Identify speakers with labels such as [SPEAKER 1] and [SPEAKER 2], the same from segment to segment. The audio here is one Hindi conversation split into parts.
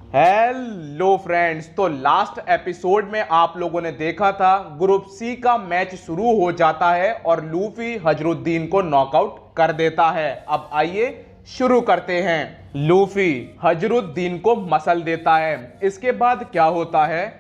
[SPEAKER 1] हेलो फ्रेंड्स, तो लास्ट एपिसोड में आप लोगों ने देखा था ग्रुप सी का मैच शुरू हो जाता है और लूफी हजरुद्दीन को नॉकआउट कर देता है। अब आइए शुरू करते हैं। लूफी हजरुद्दीन को मसल देता है। इसके बाद क्या होता है,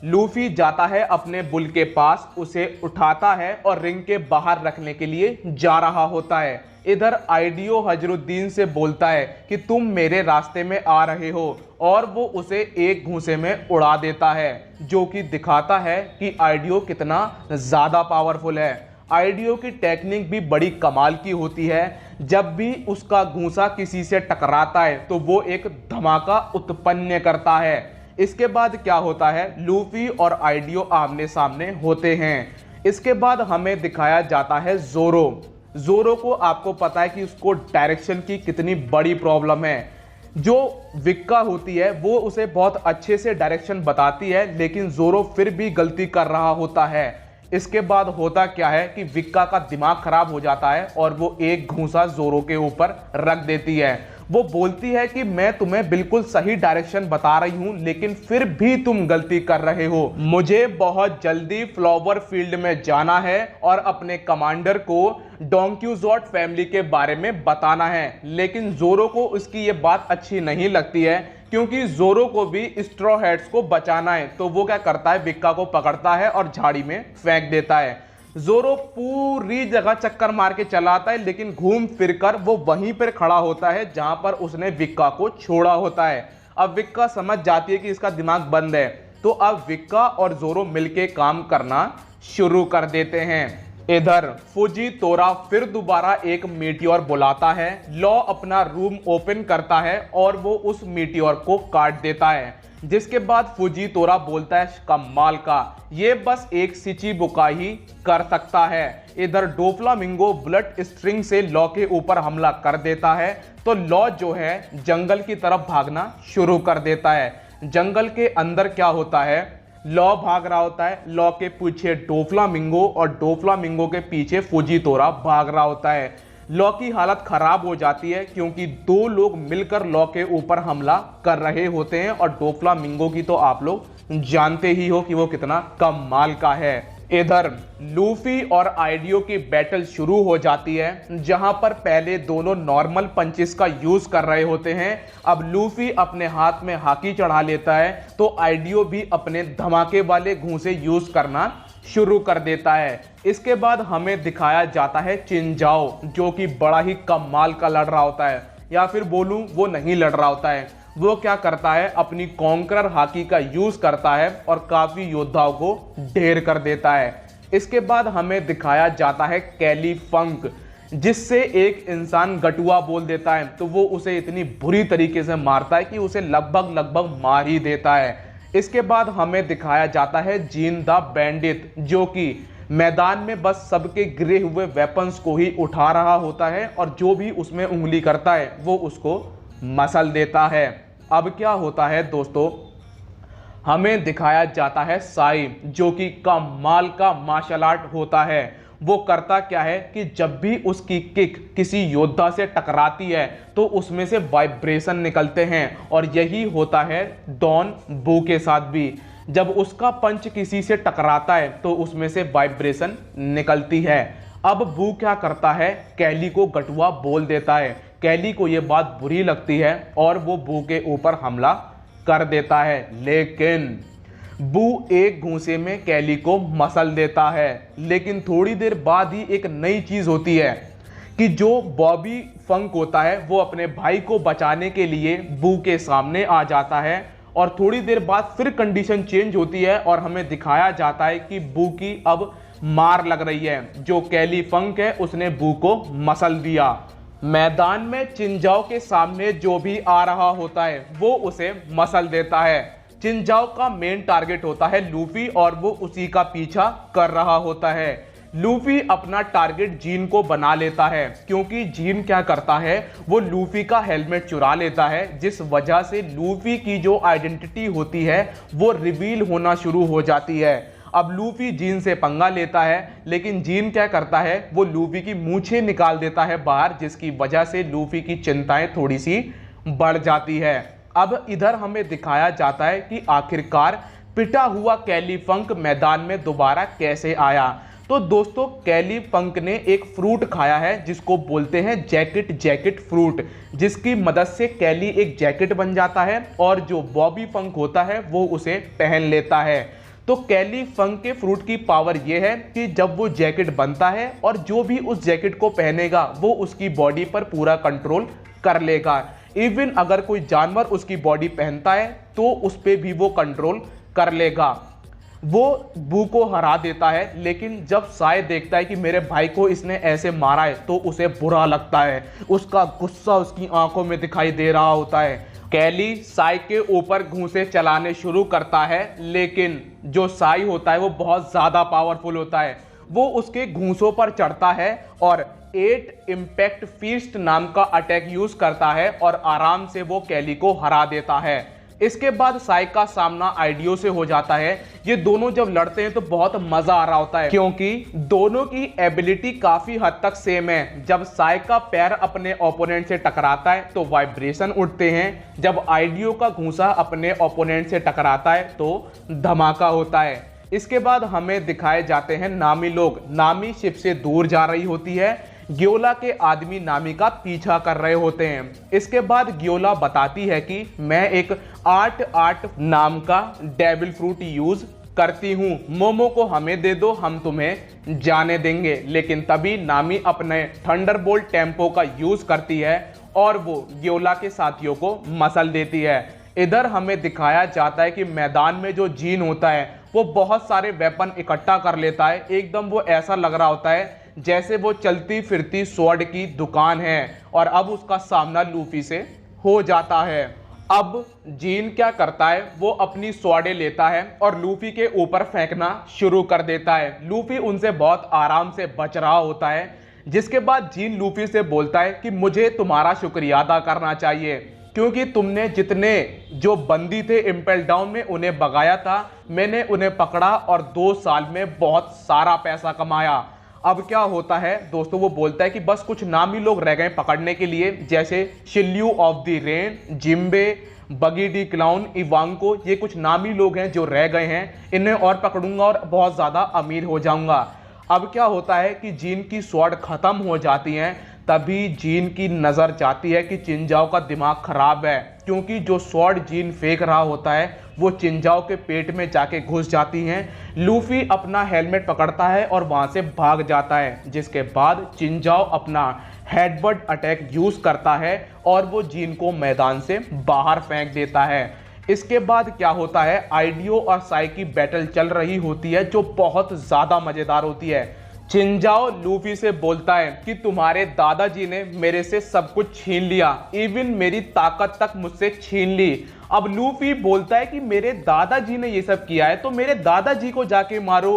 [SPEAKER 1] लूफी जाता है अपने बुल के पास, उसे उठाता है और रिंग के बाहर रखने के लिए जा रहा होता है। इधर आइडियो हजरुद्दीन से बोलता है कि तुम मेरे रास्ते में आ रहे हो, और वो उसे एक घूंसे में उड़ा देता है, जो कि दिखाता है कि आइडियो कितना ज़्यादा पावरफुल है। आइडियो की टेक्निक भी बड़ी कमाल की होती है। जब भी उसका घूंसा किसी से टकराता है तो वो एक धमाका उत्पन्न करता है। इसके बाद क्या होता है, लूफी और आइडियो आमने सामने होते हैं। इसके बाद हमें दिखाया जाता है जोरो। जोरो को आपको पता है कि उसको डायरेक्शन की कितनी बड़ी प्रॉब्लम है। जो विक्का होती है वो उसे बहुत अच्छे से डायरेक्शन बताती है, लेकिन जोरो फिर भी गलती कर रहा होता है। इसके बाद होता क्या है कि विक्का का दिमाग खराब हो जाता है और वो एक घूंसा जोरो के ऊपर रख देती है। वो बोलती है कि मैं तुम्हें बिल्कुल सही डायरेक्शन बता रही हूं, लेकिन फिर भी तुम गलती कर रहे हो। मुझे बहुत जल्दी फ्लावर फील्ड में जाना है और अपने कमांडर को डोंक्यूजॉट फैमिली के बारे में बताना है। लेकिन जोरो को उसकी ये बात अच्छी नहीं लगती है, क्योंकि जोरो को भी स्ट्रॉ हैट्स को बचाना है। तो वो क्या करता है, विक्का को पकड़ता है और झाड़ी में फेंक देता है। जोरो पूरी जगह चक्कर मार के चला आता है, लेकिन घूम फिरकर वो वहीं पर खड़ा होता है जहां पर उसने विक्का को छोड़ा होता है। अब विक्का समझ जाती है कि इसका दिमाग बंद है, तो अब विक्का और जोरो मिलके काम करना शुरू कर देते हैं। इधर फुजीतोरा फिर दोबारा एक मीटियोर बुलाता है। लॉ अपना रूम ओपन करता है और वो उस मीटियोर को काट देता है, जिसके बाद फुजीतोरा बोलता है कमाल का, ये बस एक शिचिबुका ही कर सकता है। इधर डोफ्लामिंगो बुलेट स्ट्रिंग से लॉ के ऊपर हमला कर देता है, तो लॉ जो है जंगल की तरफ भागना शुरू कर देता है। जंगल के अंदर क्या होता है, लॉ भाग रहा होता है, लॉ के पीछे डोफ्लामिंगो और डोफ्लामिंगो के पीछे फुजीतोरा भाग रहा होता है। लॉ की हालत खराब हो जाती है, क्योंकि दो लोग मिलकर लॉ के ऊपर हमला कर रहे होते हैं, और डोफ्लामिंगो की तो आप लोग जानते ही हो कि वो कितना कमाल का है। इधर लूफी और आइडियो की बैटल शुरू हो जाती है, जहां पर पहले दोनों नॉर्मल पंचेस का यूज कर रहे होते हैं। अब लूफी अपने हाथ में हाकी चढ़ा लेता है, तो आइडियो भी अपने धमाके वाले घूंसे यूज करना शुरू कर देता है। इसके बाद हमें दिखाया जाता है चिनजाओ, जो कि बड़ा ही कमाल का लड़ रहा होता है, या फिर बोलूं वो नहीं लड़ रहा होता है। वो क्या करता है, अपनी कॉन्करर हाकी का यूज करता है और काफी योद्धाओं को ढेर कर देता है। इसके बाद हमें दिखाया जाता है कैली फंक, जिससे एक इंसान गटुआ बोल देता है, तो वो उसे इतनी बुरी तरीके से मारता है कि उसे लगभग मार ही देता है। इसके बाद हमें दिखाया जाता है जीन द बैंडिट, जो कि मैदान में बस सबके गिरे हुए वेपन्स को ही उठा रहा होता है, और जो भी उसमें उंगली करता है वो उसको मसल देता है। अब क्या होता है दोस्तों, हमें दिखाया जाता है साई, जो कि कमाल का मार्शल आर्ट होता है। वो करता क्या है कि जब भी उसकी किक किसी योद्धा से टकराती है तो उसमें से वाइब्रेशन निकलते हैं, और यही होता है डॉन बू के साथ भी। जब उसका पंच किसी से टकराता है तो उसमें से वाइब्रेशन निकलती है। अब बू क्या करता है, कैली को गटुआ बोल देता है। कैली को यह बात बुरी लगती है और वो बू के ऊपर हमला कर देता है, लेकिन बू एक घूंसे में कैली को मसल देता है। लेकिन थोड़ी देर बाद ही एक नई चीज होती है कि जो बॉबी फंक होता है वो अपने भाई को बचाने के लिए बू के सामने आ जाता है, और थोड़ी देर बाद फिर कंडीशन चेंज होती है और हमें दिखाया जाता है कि बू की अब मार लग रही है। जो कैली फंक है उसने बू को मसल दिया। मैदान में चिनजाओ के सामने जो भी आ रहा होता है वो उसे मसल देता है। चिनजाओ का मेन टारगेट होता है लूफी, और वो उसी का पीछा कर रहा होता है। लूफी अपना टारगेट जीन को बना लेता है, क्योंकि जीन क्या करता है, वो लूफी का हेलमेट चुरा लेता है, जिस वजह से लूफी की जो आइडेंटिटी होती है वो रिवील होना शुरू हो जाती है। अब लूफी जीन से पंगा लेता है, लेकिन जीन क्या करता है, वो लूफी की मूछें निकाल देता है बाहर, जिसकी वजह से लूफी की चिंताएं थोड़ी सी बढ़ जाती है। अब इधर हमें दिखाया जाता है कि आखिरकार पिटा हुआ कैली फंक मैदान में दोबारा कैसे आया। तो दोस्तों कैली फंक ने एक फ्रूट खाया है जिसको बोलते हैं जैकेट फ्रूट, जिसकी मदद से कैली एक जैकेट बन जाता है और जो बॉबी फंक होता है वो उसे पहन लेता है। तो कैली फंक के फ्रूट की पावर यह है कि जब वो जैकेट बनता है और जो भी उस जैकेट को पहनेगा वो उसकी बॉडी पर पूरा कंट्रोल कर लेगा। इवन अगर कोई जानवर उसकी बॉडी पहनता है तो उस पर भी वो कंट्रोल कर लेगा। वो बू को हरा देता है, लेकिन जब साय देखता है कि मेरे भाई को इसने ऐसे मारा है तो उसे बुरा लगता है, उसका गुस्सा उसकी आंखों में दिखाई दे रहा होता है। कैली साय के ऊपर घूंसे चलाने शुरू करता है, लेकिन जो साय होता है वो बहुत ज़्यादा पावरफुल होता है। वो उसके घूंसों पर चढ़ता है और 8 इम्पैक्ट फीस्ट नाम का अटैक यूज करता है और आराम से वो कैली को हरा देता है। इसके बाद साय का सामना आइडियो से हो जाता है। ये दोनों जब लड़ते हैं तो बहुत मजा आ रहा होता है क्योंकि दोनों की एबिलिटी काफी हद तक सेम है। जब साय का पैर अपने ओपोनेंट से टकराता है तो वाइब्रेशन उठते हैं, जब आइडियो का घूंसा अपने ओपोनेंट से टकराता है तो धमाका होता है। इसके बाद हमें दिखाए जाते हैं नामी लोग। नामी शिप से दूर जा रही होती है, ग्योला के आदमी नामी का पीछा कर रहे होते हैं। इसके बाद ग्योला बताती है कि मैं एक 8 नाम का डेविल फ्रूट यूज करती हूँ, मोमो को हमें दे दो, हम तुम्हें जाने देंगे। लेकिन तभी नामी अपने थंडरबोल्ट टेम्पो का यूज करती है और वो ग्योला के साथियों को मसल देती है। इधर हमें दिखाया जाता है कि मैदान में जो जीन होता है वो बहुत सारे वेपन इकट्ठा कर लेता है। एकदम वो ऐसा लग रहा होता है जैसे वो चलती फिरती स्वॉर्ड की दुकान है और अब उसका सामना लूफी से हो जाता है। अब जीन क्या करता है, वो अपनी स्वॉर्ड लेता है और लूफी के ऊपर फेंकना शुरू कर देता है। लूफी उनसे बहुत आराम से बच रहा होता है, जिसके बाद जीन लूफी से बोलता है कि मुझे तुम्हारा शुक्रिया अदा करना चाहिए क्योंकि तुमने जितने जो बंदी थे इम्पेल डाउन में उन्हें भगाया था, मैंने उन्हें पकड़ा और 2 साल में बहुत सारा पैसा कमाया। अब क्या होता है दोस्तों, वो बोलता है कि बस कुछ नामी लोग रह गए पकड़ने के लिए, जैसे शिल्यू ऑफ द रेन, जिम्बे, बगी डी क्लाउन, इवांको, ये कुछ नामी लोग हैं जो रह गए हैं। इन्हें और पकड़ूंगा और बहुत ज़्यादा अमीर हो जाऊंगा। अब क्या होता है कि जीन की स्वॉर्ड खत्म हो जाती हैं, तभी जीन की नज़र जाती है कि चिंजाओ का दिमाग खराब है क्योंकि जो स्वॉर्ड जीन फेंक रहा होता है वो चिंजाओ के पेट में जाके घुस जाती हैं। लूफी अपना हेलमेट पकड़ता है और वहां से भाग जाता है, जिसके बाद चिंजाओ अपना हेडबट अटैक यूज करता है और वो जीन को मैदान से बाहर फेंक देता है। इसके बाद क्या होता है, आइडियो और साई की बैटल चल रही होती है जो बहुत ज़्यादा मज़ेदार होती है। चिंजाओ लूफी से बोलता है कि तुम्हारे दादाजी ने मेरे से सब कुछ छीन लिया, इवन मेरी ताकत तक मुझसे छीन ली। अब लूफी बोलता है कि मेरे दादाजी ने ये सब किया है तो मेरे दादाजी को जाके मारो।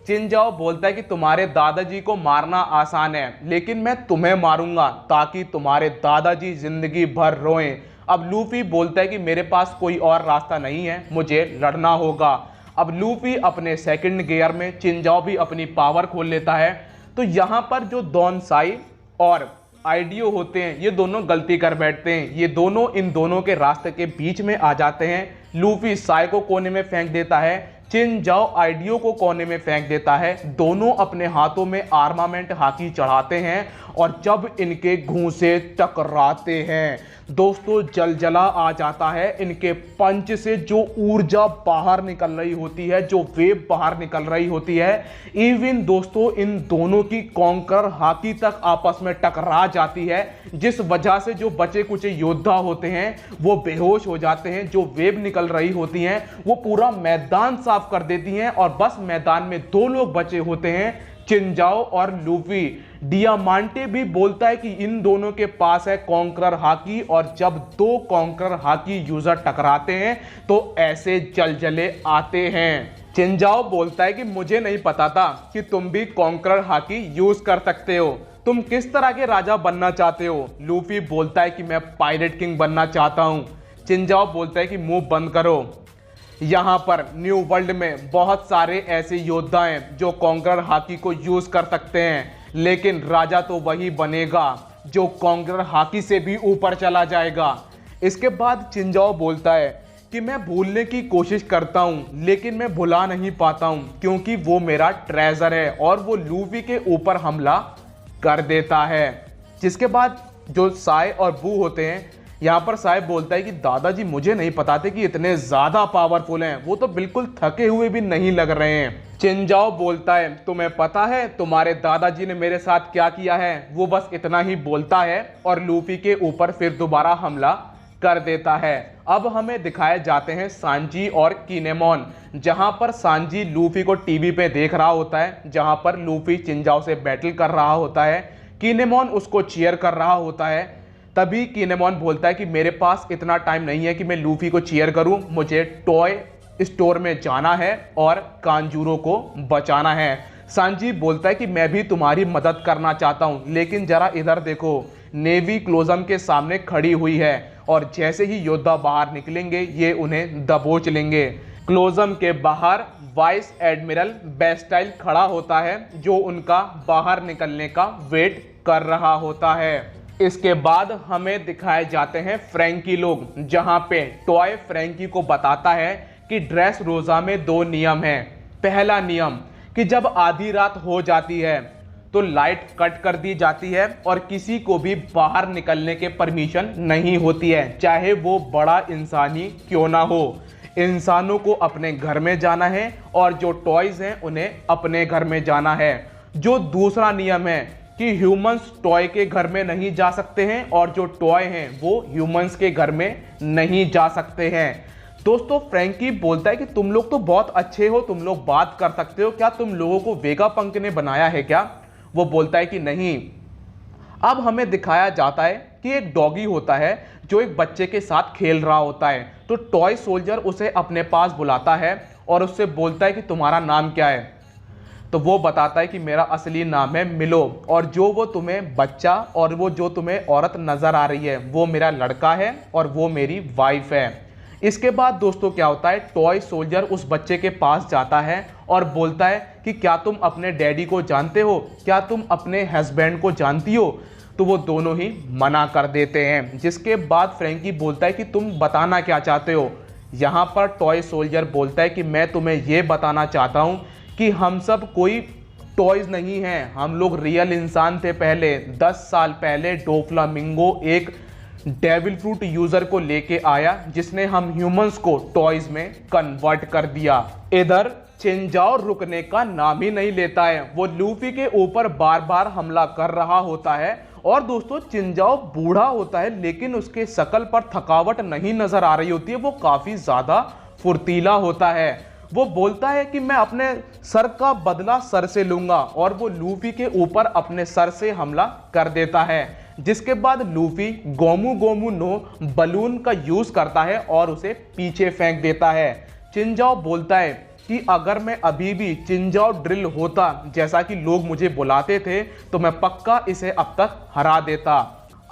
[SPEAKER 1] चिंजाओ बोलता है कि तुम्हारे दादाजी को मारना आसान है लेकिन मैं तुम्हें मारूंगा ताकि तुम्हारे दादाजी जिंदगी भर रोएं। अब लूफी बोलता है कि मेरे पास कोई और रास्ता नहीं है, मुझे लड़ना होगा। अब लूफी अपने सेकंड गियर में, चिंजाओ भी अपनी पावर खोल लेता है। तो यहाँ पर जो डॉन साई और आइडियो होते हैं ये दोनों गलती कर बैठते हैं। ये दोनों इन दोनों के रास्ते के बीच में आ जाते हैं। लूफी साई को कोने में फेंक देता है, चिंजाओ आइडियो को कोने में फेंक देता है। दोनों अपने हाथों में आर्मामेंट हाकी चढ़ाते हैं और जब इनके घूंसे टकराते हैं दोस्तों जलजला आ जाता है। इनके पंच से जो ऊर्जा बाहर निकल रही होती है, जो वेव बाहर निकल रही होती है, इवन दोस्तों इन दोनों की कॉन्कर हाकी तक आपस में टकरा जाती है, जिस वजह से जो बचे कुछ योद्धा होते हैं वो बेहोश हो जाते हैं। जो वेव निकल रही होती हैं वो पूरा मैदान साफ कर देती हैं और बस मैदान में 2 लोग बचे होते हैं, चिंजाओ और लूफी। डियामांटे भी बोलता है कि इन दोनों के पास है कॉन्करर हाकी और जब 2 कॉन्करर हाकी यूजर टकराते हैं तो ऐसे जलजले आते हैं। चिंजाओ बोलता है कि मुझे नहीं पता था कि तुम भी कॉन्करर हाकी यूज कर सकते हो, तुम किस तरह के राजा बनना चाहते हो। लूफी बोलता है कि मैं पायरेट किंग बनना चाहता हूं। चिंजाओ बोलता है कि मुंह बंद करो। यहाँ पर न्यू वर्ल्ड में बहुत सारे ऐसे योद्धा हैं जो कॉन्करर हाकी को यूज कर सकते हैं, लेकिन राजा तो वही बनेगा जो कॉन्करर हाकी से भी ऊपर चला जाएगा। इसके बाद चिंजाओ बोलता है कि मैं भूलने की कोशिश करता हूं लेकिन मैं भुला नहीं पाता हूं क्योंकि वो मेरा ट्रेजर है, और वो लूफी के ऊपर हमला कर देता है। जिसके बाद जो साय और बू होते हैं, यहाँ पर साय बोलता है कि दादाजी मुझे नहीं पता थे कि इतने ज्यादा पावरफुल हैं, वो तो बिल्कुल थके हुए भी नहीं लग रहे हैं। चिंजाओ बोलता है तुम्हें पता है तुम्हारे दादाजी ने मेरे साथ क्या किया है? वो बस इतना ही बोलता है और लूफी के ऊपर फिर दोबारा हमला कर देता है। अब हमें दिखाए जाते हैं सांजी और किनेमोन, जहां पर सांजी लूफी को टीवी पे देख रहा होता है, जहां पर लूफी चिंजाओ से बैटल कर रहा होता है। किनेमोन उसको चीयर कर रहा होता है। तभी किनेमोन बोलता है कि मेरे पास इतना टाइम नहीं है कि मैं लूफी को चीयर करूं, मुझे टॉय स्टोर में जाना है और कांजूरो को बचाना है। सांजी बोलता है कि मैं भी तुम्हारी मदद करना चाहता हूं, लेकिन जरा इधर देखो, नेवी क्लोजम के सामने खड़ी हुई है और जैसे ही योद्धा बाहर निकलेंगे ये उन्हें दबोच लेंगे। क्लोजम के बाहर वाइस एडमिरल बेस्टाइल खड़ा होता है जो उनका बाहर निकलने का वेट कर रहा होता है। इसके बाद हमें दिखाए जाते हैं फ्रैंकी लोग, जहां पे टॉय फ्रैंकी को बताता है कि ड्रेस रोजा में 2 नियम हैं। पहला नियम कि जब आधी रात हो जाती है तो लाइट कट कर दी जाती है और किसी को भी बाहर निकलने के परमिशन नहीं होती है, चाहे वो बड़ा इंसान ही क्यों ना हो। इंसानों को अपने घर में जाना है और जो टॉयज हैं उन्हें अपने घर में जाना है। जो दूसरा नियम है कि ह्यूमंस टॉय के घर में नहीं जा सकते हैं और जो टॉय हैं वो ह्यूमंस के घर में नहीं जा सकते हैं। दोस्तों फ्रैंकी बोलता है कि तुम लोग तो बहुत अच्छे हो, तुम लोग बात कर सकते हो, क्या तुम लोगों को वेगापंक ने बनाया है क्या? वो बोलता है कि नहीं। अब हमें दिखाया जाता है कि एक डॉगी होता है जो एक बच्चे के साथ खेल रहा होता है, तो टॉय सोल्जर उसे अपने पास बुलाता है और उससे बोलता है कि तुम्हारा नाम क्या है? तो वो बताता है कि मेरा असली नाम है मिलो, और जो वो तुम्हें बच्चा और वो जो तुम्हें औरत नजर आ रही है वो मेरा लड़का है और वो मेरी वाइफ है। इसके बाद दोस्तों क्या होता है, टॉय सोल्जर उस बच्चे के पास जाता है और बोलता है कि क्या तुम अपने डैडी को जानते हो, क्या तुम अपने हस्बैंड को जानती हो? तो वो दोनों ही मना कर देते हैं। जिसके बाद फ्रैंकी बोलता है कि तुम बताना क्या चाहते हो? यहाँ पर टॉय सोल्जर बोलता है कि मैं तुम्हें ये बताना चाहता हूँ कि हम सब कोई टॉयज नहीं हैं, हम लोग रियल इंसान थे। पहले 10 साल पहले डोफ्लामिंगो एक डेविल फ्रूट यूजर को लेके आया जिसने हम ह्यूमंस को टॉयज में कन्वर्ट कर दिया। इधर चिंजाओ रुकने का नाम ही नहीं लेता है, वो लूफी के ऊपर बार बार हमला कर रहा होता है। और दोस्तों चिंजाओ बूढ़ा होता है लेकिन उसके शकल पर थकावट नहीं नजर आ रही होती है, वो काफी ज्यादा फुर्तीला होता है। वो बोलता है कि मैं अपने सर का बदला सर से लूंगा, और वो लूफी के ऊपर अपने सर से हमला कर देता है। जिसके बाद लूफी गोमू गोमू नो बलून का यूज करता है और उसे पीछे फेंक देता है। चिंजाओ बोलता है कि अगर मैं अभी भी चिंजाओ ड्रिल होता जैसा कि लोग मुझे बुलाते थे तो मैं पक्का इसे अब तक हरा देता।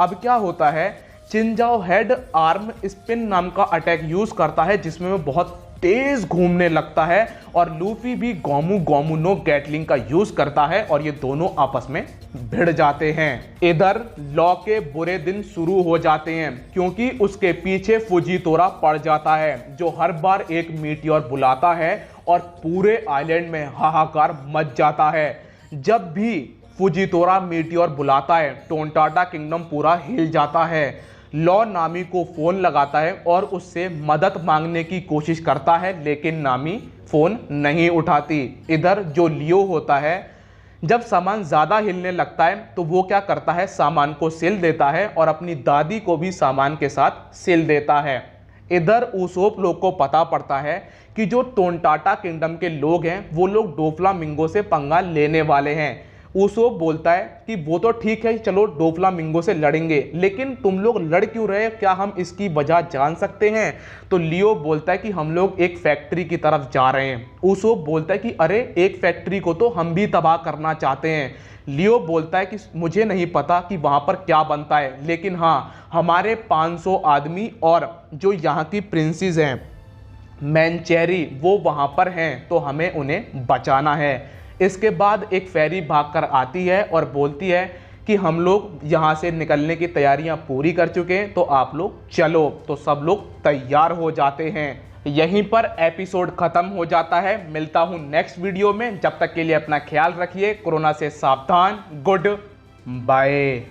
[SPEAKER 1] अब क्या होता है, चिंजाओ हेड आर्म स्पिन नाम का अटैक यूज करता है जिसमें वो बहुत तेज घूमने लगता है, और लूफी भी गोमू गोमू नो गैटलिंग का यूज करता है और ये दोनों आपस में भिड़ जाते हैं। इधर लॉ के बुरे दिन शुरू हो जाते हैं क्योंकि उसके पीछे फुजीतोरा पड़ जाता है जो हर बार एक मीटियोर बुलाता है और पूरे आइलैंड में हाहाकार मच जाता है। जब भी फुजीतोरा मीटियोर बुलाता है टोंटाटा किंगडम पूरा हिल जाता है। लॉ नामी को फोन लगाता है और उससे मदद मांगने की कोशिश करता है लेकिन नामी फोन नहीं उठाती। इधर जो लियो होता है जब सामान ज्यादा हिलने लगता है तो वो क्या करता है, सामान को सिल देता है और अपनी दादी को भी सामान के साथ सिल देता है। इधर उसोप लोग को पता पड़ता है कि जो टोंटाटा किंगडम के लोग हैं वो लोग डोफ्लामिंगो से पंगा लेने वाले हैं। उसोप बोलता है कि वो तो ठीक है, चलो डोफ्लामिंगो से लड़ेंगे, लेकिन तुम लोग लड़ क्यों रहे, क्या हम इसकी वजह जान सकते हैं? तो लियो बोलता है कि हम लोग एक फैक्ट्री की तरफ जा रहे हैं। उसोप बोलता है कि अरे एक फैक्ट्री को तो हम भी तबाह करना चाहते हैं। लियो बोलता है कि मुझे नहीं पता कि वहां पर क्या बनता है, लेकिन हाँ हमारे 500 आदमी और जो यहाँ की प्रिंसेस हैं मैनचेरी वो वहां पर हैं, तो हमें उन्हें बचाना है। इसके बाद एक फेरी भागकर आती है और बोलती है कि हम लोग यहाँ से निकलने की तैयारियां पूरी कर चुके हैं, तो आप लोग चलो। तो सब लोग तैयार हो जाते हैं। यहीं पर एपिसोड खत्म हो जाता है। मिलता हूं नेक्स्ट वीडियो में। जब तक के लिए अपना ख्याल रखिए, कोरोना से सावधान। Good bye.